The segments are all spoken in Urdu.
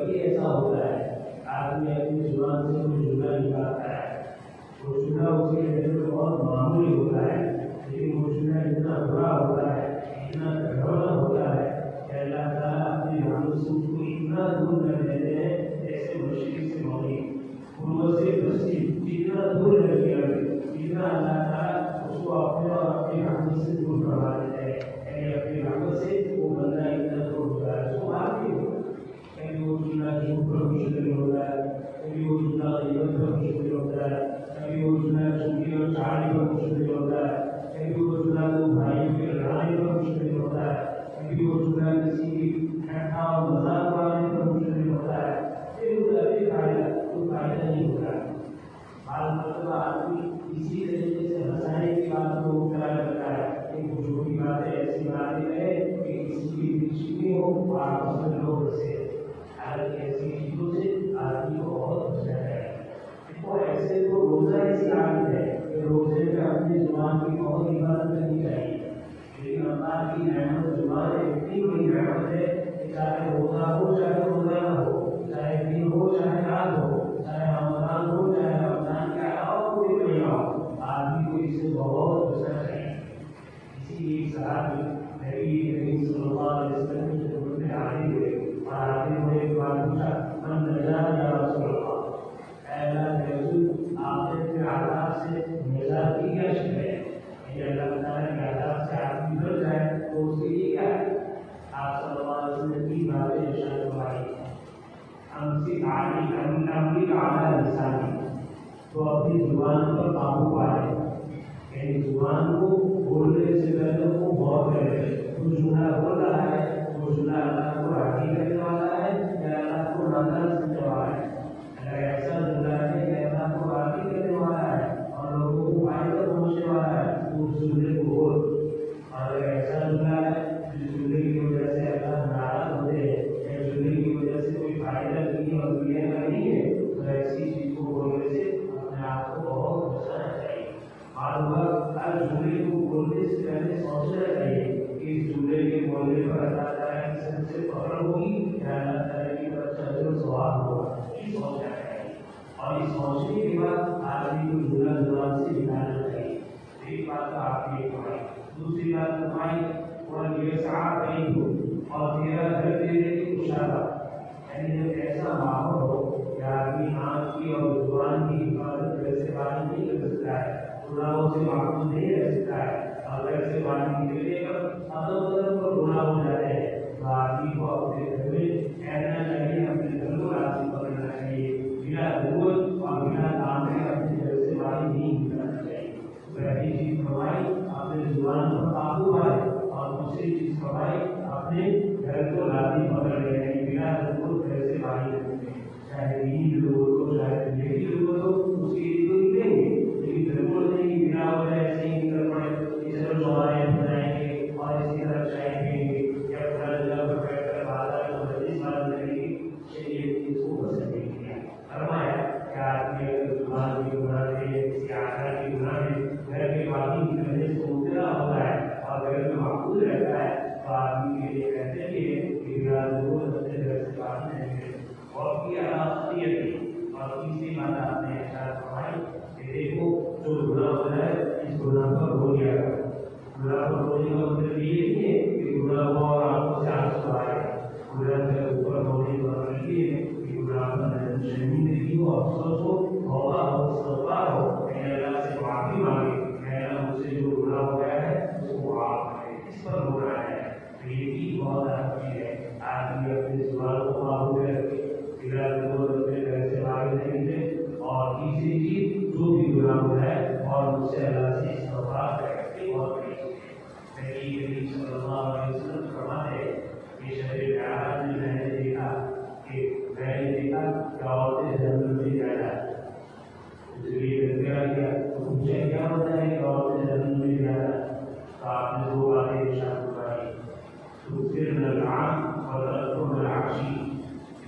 کبھی ایسا ہوتا ہے آدمی اپنی زبان سے کوئی جملہ نکالتا ہے، وہ جملہ اس کے لیے بہت معمولی ہوتا ہے، لیکن وہ جملہ اتنا برا ہوتا ہے، اتنا گھٹونا ہوتا ہے کہ اللہ تعالیٰ اپنی رحمت سے اس کو اتنا دور کر دیتے ہیں جیسے مشرق سے مغرب، پورب سے پشچم، اتنا دور کر دیا اتنا اللہ تعالیٰ اس کو اپنے اور اپنی رحمت سے دور کروا دیتے ہیں، یعنی اپنی رحمت سے وہ بندہ اتنا دور ہوتا ہے، اس کو معاف نہیں ہوتا، کبھی وہ جملہ جھوٹ پر مشکل ہوتا ہے، کبھی وہ جملہ غیبت پر مشکل ہوتا ہے، کبھی وہ جملہ چنگی اور چاڑی پر مشکل ہوتا ہے، کبھی وہ جملہ دو بھائیوں کے لڑائی پر مشکل ہوتا ہے، کبھی وہ جملہ کسی کی ٹھٹھا اور مذاق اڑانے پر مشکل ہوتا ہے، پھر وہ کوئی فائدہ نہیں ہوتا ہے۔ بعض مرتبہ آدمی اسی طریقے سے ہنسانے کی بات کو مبتلا کرتا ہے کہ وہ جھوٹی باتیں ایسی باتیں کہے کہ کسی کی دلچسپی ہو اور آپس میں لوگ ہنسے، حالانکہ ایسی چیزوں سے آدمی کو بہت بچنا ہے۔ دیکھو ایسے تو روزہ ایسی عادت ہے کہ روزے میں اپنی زبان کی بہت حفاظت کرنی چاہیے، لیکن اللہ کی نعمت زبان اتنی بڑی نعمت ہے کہ چاہے روزہ ہو چاہے روزہ نہ ہو، چاہے دن ہو چاہے رات ہو، چاہے رمضان ہو چاہے رمضان کے علاوہ کوئی مہینہ ہو، آدمی کو اس سے بہت بچنا چاہیے۔ اسی لیے صحابی نبی کریم صلی اللہ علیہ وسلم کی خدمت میں حاضر ہوئے اور حاضر ہونے کے بعد پوچھا من نجات یا رسول اللہ، اے اللہ کے رسول آخرت کے عذاب سے نجات کی کیا شکل ہے؟ یعنی اللہ تعالیٰ کے عذاب سے آدمی ڈر جائے تو اس کے لیے کیا ہے؟ آپ صلی اللہ علیہ وسلم کی باتیں ارشاد فرمائی، امسک علی لسانی، تو اپنی زبان پر قابو پائے، یعنی زبان کو بولنے سے پہلے وہ غور کرے، وہ جملہ بول رہا ہے وہ جملہ اللہ کو راضی کرنے والا ہے یا اللہ کو ناراض کرنے والا ہے۔ اگر ایسا جملہ ہے کہ اللہ کو راضی کرنے والا ہے اور لوگوں کو فائدہ پہنچنے والا ہے تو اس جملے کو بول، اور اگر ایسا جملہ ہے جس جملے کی وجہ سے اللہ ناراض ہوتے ہیں یا جملے کی وجہ سے کوئی فائدہ نہیں اور دنیا کا نہیں ہے تو ایسی چیز کو بولنے سے اپنے آپ کو بہت بچانا چاہیے۔ معلومات ہر جملے کو بولنے سے پہلے سوچنا چاہیے کہ اس جملے کے بولنے پر اللہ تعالیٰ کی سب سے فخر ہوگی یا اللہ تعالیٰ کی طرف سے اجر و ثواب ہوگا، یہ سوچنا چاہیے، اور یہ سوچنے کے بعد آدمی کو جملہ زبان سے نکالنا چاہیے۔ ایک بات تو آپ نے فرمائی، دوسری بات فرمائی اور یہ ساتھ نہیں ہو اور تیرا گھر تیرے کی اشارہ، یعنی جب ایسا ماحول ہو کہ آدمی آنکھ کی اور زبان کی حفاظت گھر سے باہر نہیں کر سکتا ہے، گناہوں سے محفوظ نہیں رہ سکتا ہے، اور گھر سے باہر نکلنے پر ادب پر گناہ ہو جاتے ہیں، تو آدمی کو اپنے گھر میں ٹھہرنا چاہیے، اپنے گھر کو راضی پکڑنا چاہیے، بنا ضرورت اور بنا کام کے اپنے گھر سے باہر نہیں نکلنا چاہیے۔ پہلی چیز فرمائی اپنے زبان پر قابو پائے، اور دوسری چیز فرمائی اپنے گھر کو راضی پکڑ لے، یعنی بنا ضرورت گھر سے باہر نکلنے، چاہے دین کی ضرورت ہو چاہے دنیا کی ضرورت ہو اس کی تو نکلیں گے، لیکن ضرورت نہیں بنا وجہ ایسے ہی نکل پڑے، اس طرح دوبارہ بنائیں گے اور اسی طرح چاہیں گے یا پورا جگہ پر بیٹھ کر بازار کو مجلس بات کریں گے، یہ چیز کو پسند نہیں کیا۔ فرمایا کہ آدمی اگر زبان کی گناہ ہے کسی آخر کی گناہ ہے گھر کے باقی نکلنے سے مبتلا ہوتا ہے اور گھر میں محفوظ رہتا ہے تو آدمی کے لیے کہتے ہیں کہ بلا ضرورت اپنے گھر سے باہر نہیں نکلے۔ اور کی اور تیسری بات آپ نے ارشاد فرمائی کہ دیکھو جو گناہ ہو جائے اس گناہ پر ہو گیا کرو، گناہ پر ہونے کا مطلب یہ نہیں ہے کہ گناہ ہو اور آپ سے آنسو آئے، گناہ کے اوپر ہونے کا مطلب یہ ہے کہ گناہ پر شرمندگی ہو، افسوس ہو، توبہ ہو، استغفار ہو، کہ اللہ سے معافی مانگے کہ اللہ مجھ سے جو گناہ ہو گیا ہے اس کو معاف کرے، اس پر ہو رہا ہے۔ تو یہ بھی بہت اہم چیز ہے، آدمی اپنی زبان کو قابو میں رکھے، بلا ضرورت اپنے گھر سے باہر نہیں نکلے، اور تیسری چیز جو بھی گناہ ہو جائے اور مجھ سے اللہ سے استغفار کرے، بہت بڑی چیز ہے۔ نبی کریم صلی اللہ علیہ وسلم فرماتے ہیں کہ شب معراج میں میں نے دیکھا کہ عورتیں جنت میں جا رہا، اس لیے تذکرہ کیا تو مجھے کیا ہوتا ہے کہ عورتیں جنت میں جا رہا، تو آپ نے دو باتیں ارشاد فرمائی، تکثرن العام اور ترکن العشی،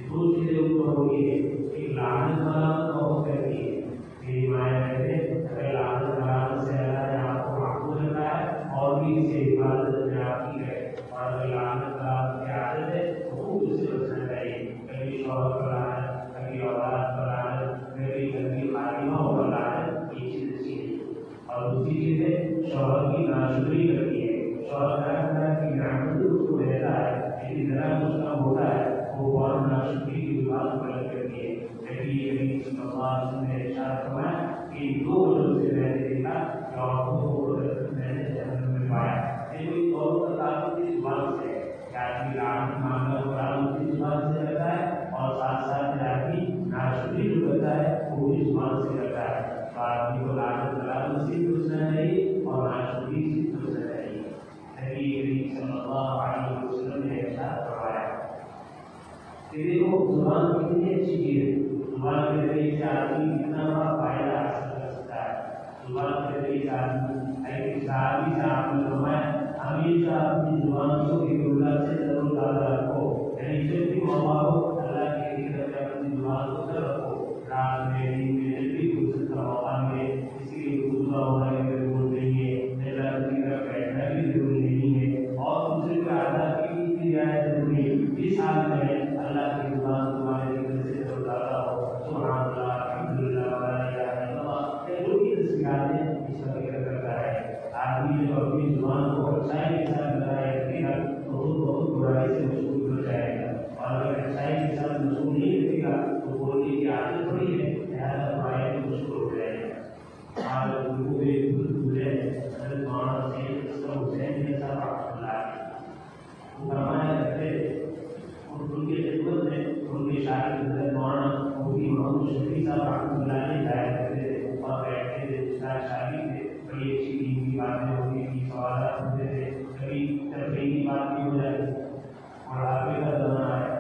دو چیزیں ان کو ہوئی ہے، ایک لعنت ملامت بہت کرتی ہے، میری مائیں کہتے ہیں اگر لعنت ملامت سے اللہ نے آپ کو آدمی رام مانگا قرآن اس کی زبان سے کرتا ہے اور ساتھ ساتھ میں آدمی ناشکری جو کرتا ہے وہ بھی زبان سے کرتا ہے. تو آدمی کو لعنت اللہ سے پوچھنا چاہیے اور ناشکری سے پوچھنا چاہیے. نبی کریم صلی اللہ علیہ وسلم نے ارشاد فرمایا کہ دیکھو زبان کتنی اچھی چیز ہے. زبان کے ذریعے سے آدمی کتنا بڑا فائدہ حاصل کر سکتا ہے. زبان کے ذریعے سے آدمی ایک صحابی سے آپ نے فرمایا ہمیشہ اپنی زبان کو اللہ سے ضرور یاد رکھو. یعنی جب بھی موقع ہو اللہ کی ذکر میں اپنی زبان کو ضرور رکھو. رات میں دن میں جب بھی فرصت کا موقع ملے کسی کے گزرا ہونا بھی ضرور نہیں ہے. اللہ کی طرف بیٹھنا بھی ضروری نہیں ہے اور دوسرے کا ادا کی جائے ضروری ہے. اس حال میں اللہ کی زبان تمہارے ذکر سے ضرور زیادہ ہو. سبحان اللہ الحمدللہ ولا الہ الا اللہ یہ جو بھی تصویریں اس کا ذکر کرتا ہے. آدمی جو اپنی زبان کو اچھائی کے ساتھ لگائے رکھے گا تو بہت برائی سے مشغول ہو جائے گا. اور اگر اچھائی کے ساتھ مشغول نہیں رکھے گا تو بولنے کی عادت تھوڑی ہے لہٰذا برائی میں مشغول ہو جائے گا. آج گروہ گزرے حضرت مولانا سید اسلم حسین نے صاحب رحمۃ اللہ علیہ وہ فرمایا کرتے اور ان کی خدمت میں ان کے شاگرد حضرت مولانا مفتی محمد شفیع صاحب رحمۃ اللہ علیہ جایا کرتے تھے اور بیٹھتے تھے. شاگرد تھے بڑی اچھی دین کی باتیں ہوتی تھی سوالات ہوتے تھے کبھی تفریحی بات بھی ہو جاتی. اور آگے کا زمانہ ہے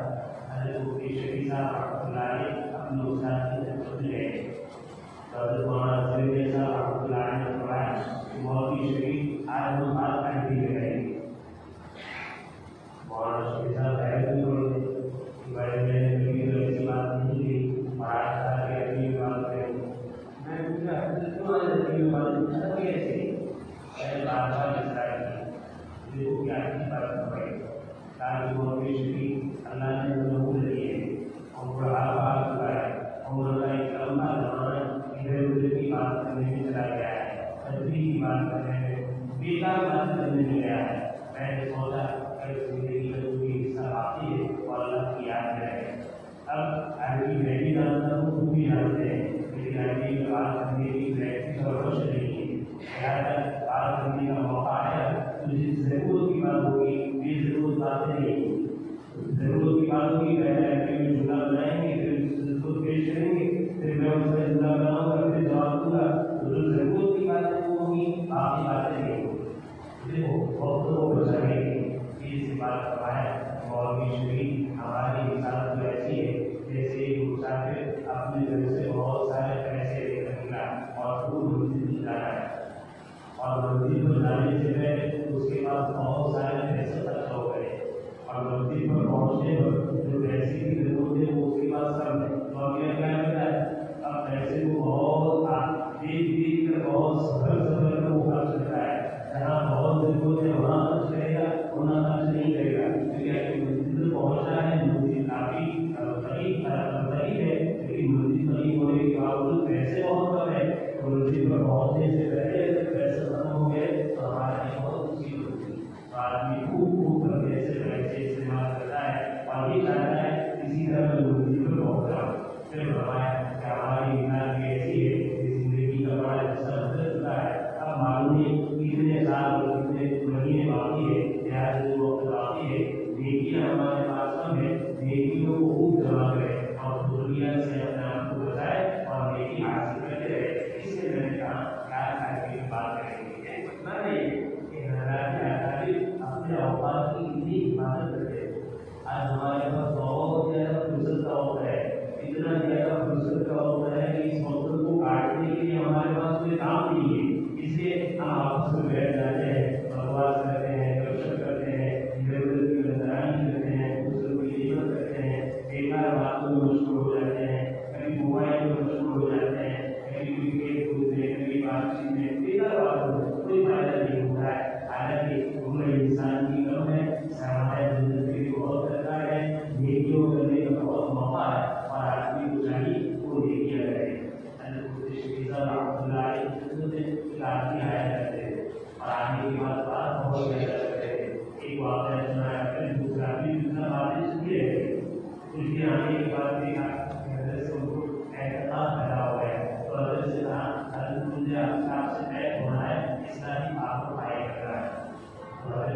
حضرت مفتی شفیع صاحب رحمۃ اللہ علیہ اپنے استاد کی خدمت میں گئے. حضرت مولانا سید صاحب رحمۃ اللہ علیہ نے فرمایا کہ مولوی شفیع آج ہم بات کرنے کے لیے رہیں گے. مولانا شفیع صاحب حیرت میں پڑ گئے کہ بڑے میں نے کبھی ایسی بات نہیں کی اور آج آ کے اپنی بات کریں گے. میں پوچھا حضرت کیوں آج اپنی بات کیسے بادشاہ اسرائیل کی دیکھو کیا اچھی بات پڑے تاکہ مولوی شفیع اللہ نے ضرور لیے اور بڑھاوا چکا ہے اور اللہ ایک لمبا زمانہ ادھر ادھر کی بات کرنے میں چلا گیا ہے. تفریح کی بات کرنے میں بیکار بات کرنے میں گیا ہے. میں نے سوچا کہ زندگی کا جو بھی حصہ باقی ہے وہ اللہ کی یاد میں رہے. اب آدمی میں بھی جانتا ہوں تم بھی جانتے ہیں لیکن آدمی کی بات کرنے کی پریکٹس اور روش نہیں ہے. لہٰذا بات کرنے کا موقع آیا تو جس ضرورت کی بات ہوگی بے ضرورت باتیں نہیں ہوگی. ضرورت کی بات ہوگی پہلے میں جھولا بنائیں گے پھر اس کو پیش کریں گے پھر میں اس کا جھولا بناؤں گا پھر جواب دوں گا. تو جو ضرورت کی باتیں وہ ہوگی باقی باتیں نہیں ہوگی. دیکھو بہت لوگ بچانے کی یہ بات کروایا مولوی شفیع ہماری مثال تو ایسی ہے جیسے ایک مسافر اپنے گھر سے بہت سارے پیسے لے کر نکلا اور خوب منزل جانا ہے اور منزل پر جانے سے پہلے اس کے پاس بہت سارے پیسے خرچ ہو گئے اور منزل پر پہنچنے پر جو پیسے کی ضرورت ہے وہ اس کے پاس کم ہے. تو اب یہ کیا کرتا ہے اب پیسے کو بہت دیکھ دیکھ کر بہت سفر کر وہ خرچ کرتا ہے. جہاں بہت ضرورت ہے وہاں خرچ کرے گا وہاں خرچ نہیں کرے گا کیونکہ منزل پہنچنا ہے. منزل کافی قریب ہے لیکن منزل قریب ہونے کے باوجود پیسے بہت کم ہے. منزل پر پہنچنے سے پہلے اگر پیسے ختم ہو گئے تو ہمارے لیے بہت مشکل ہوتی ہے. تو آدمی خوب کر پیسے استعمال کرتا ہے اور یہ چاہتا ہے اسی طرح میں منزل پر پہنچ رہا ہوں. پھر فرمایا کہ ہماری زندگی ایسی ہے کہ زندگی کا بڑا حصہ گزر چکا ہے. اب معلوم نہیں کتنے سال اور کتنے مہینے باقی ہے لہٰذا جو وقت باقی ہے نیکیاں ہمارے پاس کم ہے. نیکیوں کو خوب جمع کرے اور دنیا سے اپنے آپ کو بچائے اور نیکی حاصل کرتے رہے. اس سے میں نے کہا کیا کی بات کریں گے اتنا نہیں کہ حضرات اپنے اوقات کی اتنی حفاظت کرتے ہیں. آج ہمارے پاس بہت زیادہ فرصت کا وقت ہے اتنا زیادہ فرصت کا وقت ہے کہ اس وقت کو کاٹنے کے لیے ہمارے پاس کوئی کام نہیں ہے. اس لیے ہم آپس میں بیٹھ جاتے ہیں بکواس کرتے ہیں گپ شپ کرتے ہیں ادھر ادھر کی نظرانی کرتے ہیں دوسروں کی خدمت کرتے ہیں بیکار باتوں میں مشغول ہو جاتے ہیں. کبھی موبائل میں مشغول ہو جاتے ہیں کبھی کرکٹ کود میں کبھی بات چیت میں بیکار باتوں میں کوئی فائدہ نہیں ہوتا ہے. حالانکہ عمر انسان کی کم ہے سرمایہ زندگی بہت درکار ہے. نیکیوں کرنے کا بہت موقع ہے اور آدمی کو چاہیے وہ نیکیاں کرے. حضرت شفیع صاحب رحمۃ اللہ علیہ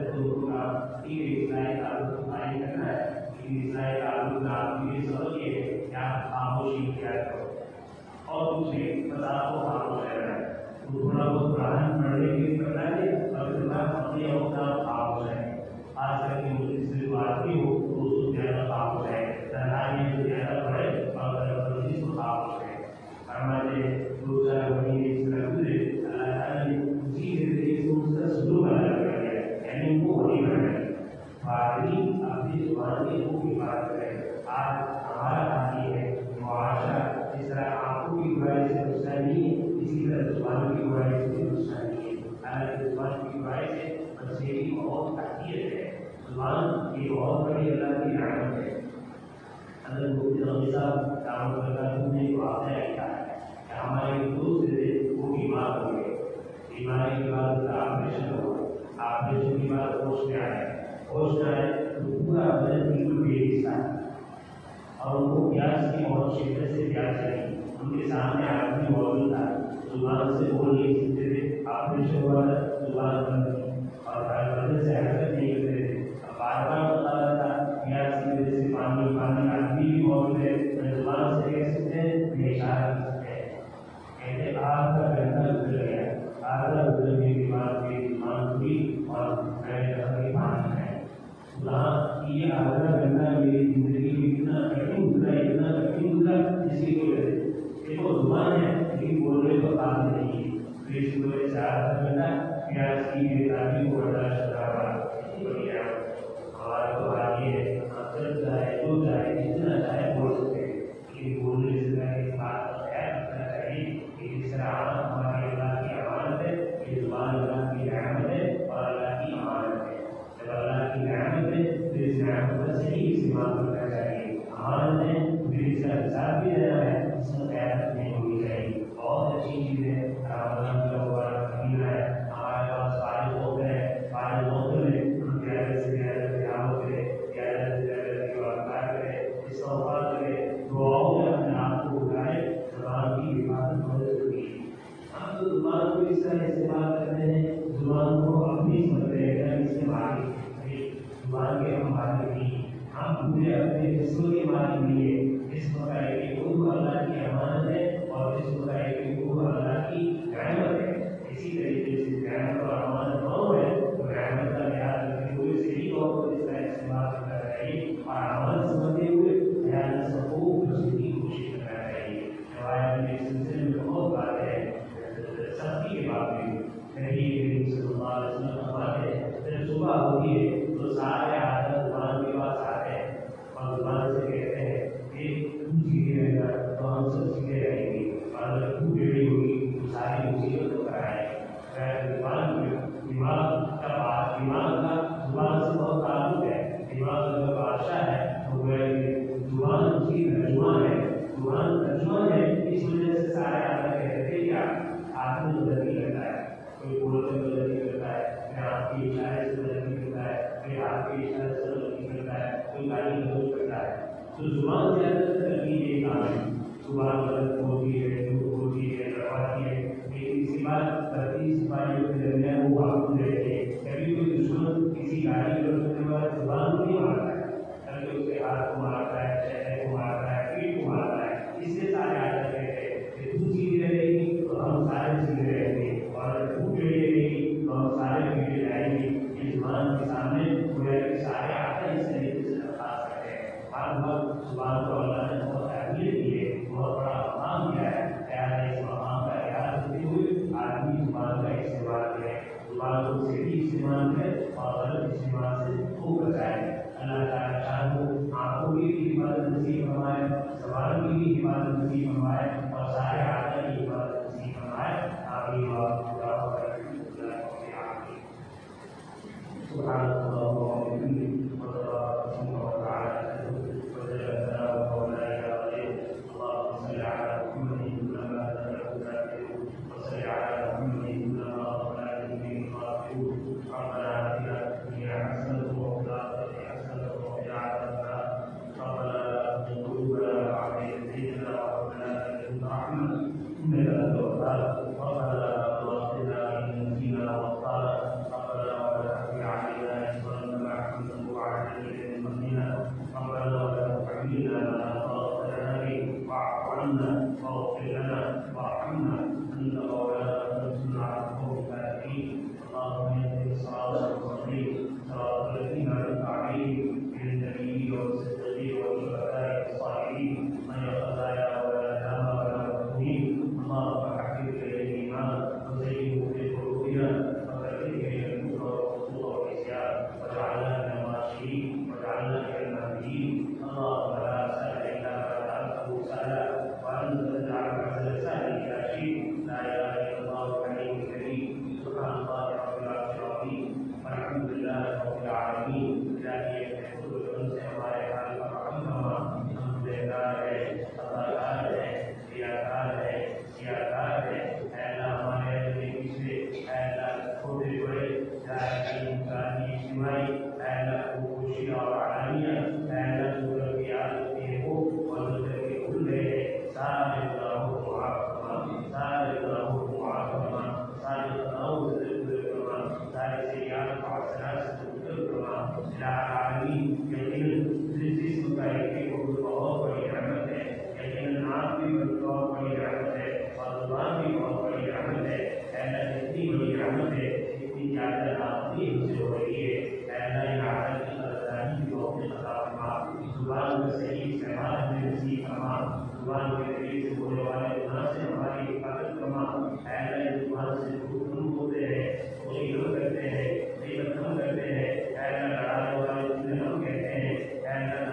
تو یہ اسلائی تعلق قائم کرنا ہے، اسلائی تعلق آپ یہ سمجھیے کہ آپ خاموشی اختیار کرو اور دوسرے بتاؤ کو خاموش رہنا ہے، تو تھوڑا بہت قرآن پڑھنے کے لیے کرنا ہے اور پھر بعد اپنے اوقات خاموش ہے، خاص کر کے مجھے صرف بات کی ہو تو اس کو زیادہ خاموش ہے، تنہائی میں زیادہ پڑھے اور اس کو خاموش ہے۔ ہمارے روزہ مہینے اس طرح گزرے، اللہ تعالیٰ نے اسی ذریعے سے اس کا سلوک ادا کر دیا، یعنی وہ وہی بنا فارغی اپنی زبان کی خوب حفاظت کرے۔ آج ہمارا حال یہ ہے معاشرہ جس طرح آنکھوں کی برائی سے نقصان نہیں ہے، اسی طرح زبان کی برائی سے بھی نقصان نہیں ہے۔ حالانکہ زبان کی برائی سے بچے کی بہت تحقیر ہے، زبان کی بہت بڑی اللہ کی رحمت ہے۔ حضرت مفتی نقوی صاحب دعوت برکاتہ نے واقعہ لکھا ہے کہ ہمارے ایک دوست تھے، وہ بیمار ہو گئے، بیماری کے بعد اس کا آپریشن ہوا، آپریشن کے بعد ہوش میں آئے تو پورا بدن بالکل بے حصہ اور ان کو پیاس کی بہت شدت سے پیاس لگی، ان کے سامنے آدمی موجود تھا، زبان سے بول نہیں سکتے تھے، آپریشن ہوا تھا، زبان بند تھی اور بدن سے حرکت نہیں کرتے تھے، بار بار بتا رہا تھا پیاس کی وجہ سے پانی آدمی بھی موجود ہے، زبان سے کہہ سکتے ہیں، اشارہ کر سکتے ہیں، کہتے آگ کا گھنٹہ گزر گیا، آگ کا گزرنے کے بعد میری زبان ہوئی اور میں نے کہا کہ پانی ہے۔ یہ آدھا گھنٹہ میری زندگی میں اتنا کٹھن گزرا جس کی کوئی وجہ دیکھو زبان ہے لیکن بولنے کو کام نہیں ہے، تو اس کی وجہ سے آدھا گھنٹہ پیاس کی بےتابی کو برداشت کر رہا ہے۔ ہمارا تو حال یہ ہے جب چاہے جو چاہے جتنا چاہے بول سکتے ہیں، لیکن بولنے سے پہلے اس بات کا خیال رکھنا چاہیے کہ جس طرح ہماری اللہ کی امانت ہے، یہ زبان اللہ کی رحمت ہے اور اللہ کی امانت ہے۔ جب اللہ کی رحمت ہے تو اس رحمت کا صحیح استعمال کرنا چاہیے، امانت ہے پھر اس کا حساب بھی دینا ہے، اس میں خیانت نہیں ہونی چاہیے۔ بہت اچھی چیز ہے، رمضان کا مبارک مہینہ ہے، ہمارے پاس فارغ ہوتے ہیں، فارغ ہوتے میں ہم زیادہ سے زیادہ تلاوت کریں، زیادہ سے زیادہ عبادات کریں، استغفار کریں، دعاؤں میں اپنے آپ کو اٹھائیں۔ زبان کی حفاظت بہت ضروری ہے۔ ہم تو زبان کو اس طرح استعمال کرتے ہیں، زبان کو اپنی سمجھتے ہیں، اس کے مالک زبان کے ہم مالک نہیں، ہم پورے اپنے جسم کے مالک نہیں ہے۔ جسم کا ایک روح اللہ کی امانت ہے اور جسم کا ایک روح اللہ کی رحمت ہے۔ اسی طریقے سے رحمت اور امانت دونوں ہے، تو رحمت کا لحاظ رکھتے ہوئے صحیح طور پر اس کا استعمال کرنا چاہیے اور امانت سمجھتے ہوئے خیال سے خوب بچنے کی کوشش کرنا چاہیے۔ روایت میں اس سلسلے میں بہت باتیں ہیں، سختی کے باوجود نبی کریم صلی اللہ علیہ وسلم فرماتے ہیں جب صبح ہوتی ہے تو سارے آدمی زبان کے پاس آتے ہیں اور زبان سے کہتے ہیں کہ تم سیدھے رہے گا تو ہم سب سیدھے رہیں گے، اور اگر تو ٹیڑھی ہوگی تو ساری مصیبتوں کا آئے گا۔ زبان میں دماغ کا زبان سے بہت تعلق ہے، دماغ اگر بادشاہ ہے تو زبان اس کی ترجمان ہے، زبان ترجمان ہے، اس وجہ سے سارے آدمی کہتے ہیں کیا آدمی مدد نہیں کرتا ہے، کوئی بولنے میں مدد نہیں کرتا ہے، کوئی آپ کے اشارے سے مدد نہیں کرتا ہے، کوئی آپ کے اشارے سے مدد نہیں کرتا ہے، کوئی گالی گلوچ کرتا ہے۔ تو زبان زیادہ تر کی یہ کام ہے، زبان غلط ہوتی ہے، جھوٹ ہوتی ہے، لڑواتی ہے، لیکن اس کے بعد 30 سپاہیوں کے درمیان وہ محفوظ رہتے ہیں۔ کبھی کوئی دشمن کسی گالی گلوچ کرنے والا زبان کو نہیں مارتا ہے، بلکہ اس کے ہاتھ کو مارتا ہے، چہرے کو مارتا ہے، پیٹ کو مارتا ہے۔ اس سے سارے آدمی کہتے ہیں کہ تو سیدھی رہے گی تو ہم سارے سیدھے رہیں گے، اور اگر تو ٹیڑھی رہے گی تو ہم سارے ٹیڑھے رہیں گے۔ اس زبان کے سامنے گویا کہ سارے آدمی اس طریقے سے درخواست کرتے ہیں۔ ہر وقت زبان کو اللہ نے بہت اہمیت دی ہے، بہت بڑا مقام دیا ہے، لہٰذا اس مقام کا خیال رکھتے ہوئے آدمی زبان کا استعمال کرے، زبان کو صحیح استعمال کرے اور غلط استعمال سے خوب بچائے۔ اللہ تعالیٰ شاہ آنکھوں کی بھی حفاظت نصیب فرمائے، زبان کی بھی حفاظت نصیب فرمائے اور سارے آدمی کی حفاظت نصیب فرمائے۔ آمین سبحانك اللهم وبحمدك وتبارك وتعالى وجل ثناؤك ولا اله غيرك اللهم صل على محمد كلما ذكرك وصل على محمد كلما غفرك به الغافلون ربنا اتنا في الدنيا حسنه وفي الاخره حسنه وقنا عذاب النار ربنا لا تزغ قلوبنا بعد إذ هديتنا وهب لنا من لدنك رحمه والذين أنعمت عليهم من النبيين والصديقين والشهداء والصالحين من الخزايا ولا دام ولا مفتونين اللهم حبب إلينا الإيمان وزينه في قلوبنا وكره إلينا الكفر والفسوق والعصيان واجعلنا من الراشدين واجعلنا من المهديين اللهم لا سهل إلا ما جعلته سهلا وأنت تجعل الحزن سهلا إلى شيء لا إله إلا الله الحليم الكريم سبحان الله رب العرش العظيم والحمد لله رب العالمين إلهي يحفظ الأنس ہمارے حال پر رحم فرما ہم گنہگار ہیں خطاکار ہیں ریاکار ہیں سیاکار ہیں اے اللہ ہمارے اپنے پیچھے اے اللہ چھوٹے بڑے چاہے انسان کی اجتماعی اے اللہ کو خوشی اور علانیہ اے اللہ جو کبھی عادت ہو اور جو کبھی بھول گئے سارے گناہوں کو معاف فرما سارے گناہوں کو معاف فرما سارے گناہوں سے دور فرما سارے سیئات اور حسنات سے دور فرما الہ العالمین یقیناً جسم کا ایک بہت بڑی رحمت ہے یقیناً آپ کی بہت بڑی رحمت ہے اور زبان کی بہت بڑی رحمت ہے اے اللہ اتنی بڑی رحمت ہے اتنی زیادہ آپ کی ہم سے ہو رہی ہے اے اللہ ان عادت کی قدردانی کی توفیق عطا فرما زبان کا صحیح استعمال ہمیں نصیب فرما زبان کے ذریعے سے بولنے والے گناہ سے ہماری حفاظت فرما اے اللہ اس زبان سے ہم ہوتے ہیں کوئی ہم کرتے ہیں غیبت ہم کرتے ہیں اے اللہ لڑائی والے جتنے ہم کہتے ہیں اے اللہ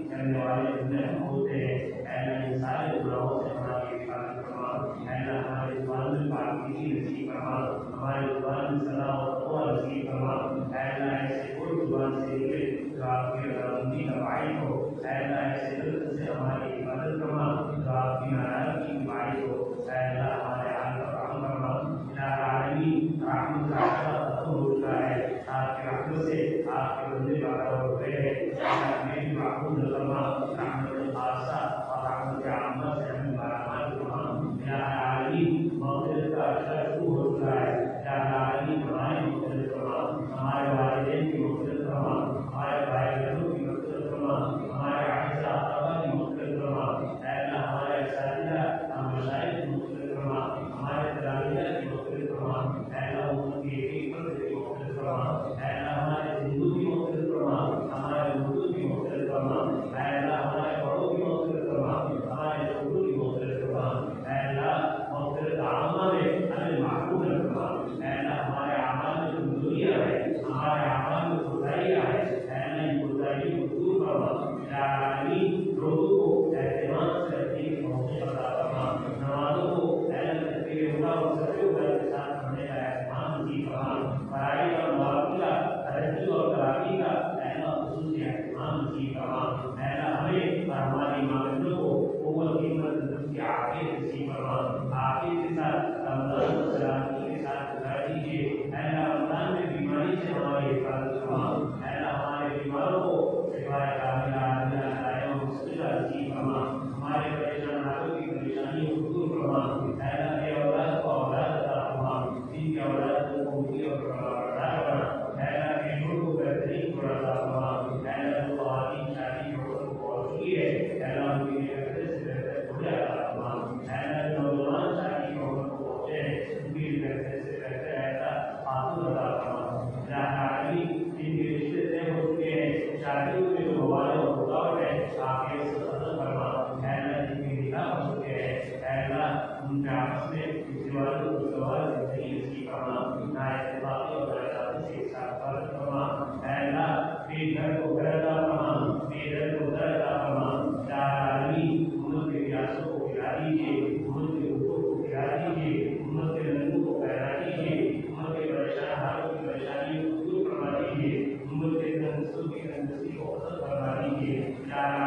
کرنے والے جتنے ہم ہوتے ہیں اے اللہ ان سارے گناہوں سے ہماری حفاظت فرما اے اللہ ہمارے زبان میں پاکیزگی نصیب فرما ہمارے زبان میں صلاح و تقویٰ نصیب فرما اے اللہ ایسے کوئی زبان سے نکلے جو آپ کی رضامندی کا باعث ہو اے اللہ ایسے دل سے ہماری حفاظت فرما جو آپ کی ناراضگی کا باعث ہو اے اللہ ہمارے حال پر رحم فرما الہ العالمین رحمت کا عرصہ ختم ہو چکا ہے آپ کی رحمت سے آپ کے بندے بالا ہو گئے ہیں اللہ میری محفوظ فرما رحمت خاصہ اور رحمت عامہ سے ہمیں بارہمان فرما الہ العالمین مغفرت کا عرصہ شروع ہو چکا ہے الہ العالمین ہماری مغفرت فرما ہمارے والدین کی مغفرت فرما ہمارے بھائی بہنوں کی مغفرت فرما ہمارے اعزاء اقربا کی مغفرت فرما اے اللہ ہمارے اساتذہ اور مشائخ کی مغفرت فرما ہمارے تلامذہ کی مغفرت فرما اے اللہ ان کی ایک فرد کی مغفرت فرما اے اللہ ہمارے زندوں کی مغفرت فرما ہمارے مردوں کی مغفرت فرما اے اللہ ہمارے بڑوں کی مغفرت فرما ہمارے چھوٹوں کی مغفرت فرما اے اللہ مغفرت عامہ میں ہمیں معقول فرما اے اللہ ہمارے اعمال میں کمزوریاں ہیں ہمارے اعمال میں کوتاہیاں ہیں اے اللہ ان کوتاہیوں کو دور فرما الہ العالمین روزوں کو اہتمام سے رکھنے کی توفیق عطا فرما نمازوں کو اے اللہ تکبیر اولیٰ اور سبح اولیٰ کے ساتھ پڑھنے کا اہتمام نصیب فرما فرائض اور نوافل کا تہجد اور تراویح کا اے اللہ خصوصی اہتمام نصیب فرما اے اللہ ہمیں اور ہماری مامندوں کو قوت ہمت نفس کی عافیت نصیب فرما عافیت کے ساتھ رمضان کو سلامتی کے ساتھ گزار دیجیے اے اللہ رمضان میں بیماری سے ہماری حفاظت فرما اے اللہ ہمارے بیماروں کو شفائے کاملہ عاجلہ دائمہ مستقلہ نصیب فرما ہمارے پریشان حالوں کی پریشانیوں کو دور فرما اے اللہ اے اولاد کو اولاد عطا فرما جن کی اولاد کو ملی اور پروردگار بنا اے اللہ کے نور کو بہترین کو عطا فرما اے اللہ جو خواتین شادی کے حکم کو پہنچ چکی ہے اے اللہ ان کے لیے بہتر سے بہتر دنیا عطا فرما اے اللہ جو نوجوان شادی کے حکم کو پہنچے ہیں ان کے لیے بہتر سے بہتر ایسا خاتون عطا فرما الہ العالمین جن کے رشتے طے ہو چکے ہیں شادیوں میں جو مواد اور رکاوٹ ہے آپ کے سے ختم فرما اے اللہ جن کے نکاح ہو چکے ہیں اے اللہ ان کے آپس میں کسی والوں کو سوال زندگی نصیب فرما نا اتفاقی اور ناراضی سے ساتھ فرق فرما اے اللہ بے گھر کو گھر عطا فرما بے گھر کو گھر عطا فرما الہ العالمین امت کے پیاسوں کو پلا دیجیے امت کے بھوکوں کو پلا دیجیے امت کے ننگوں کو پہنا دیجیے امت کے پریشان حالوں کی پریشانیوں کو دور فرما دیجیے امت کے تندرستی کو ختم فرما دیجیے الہ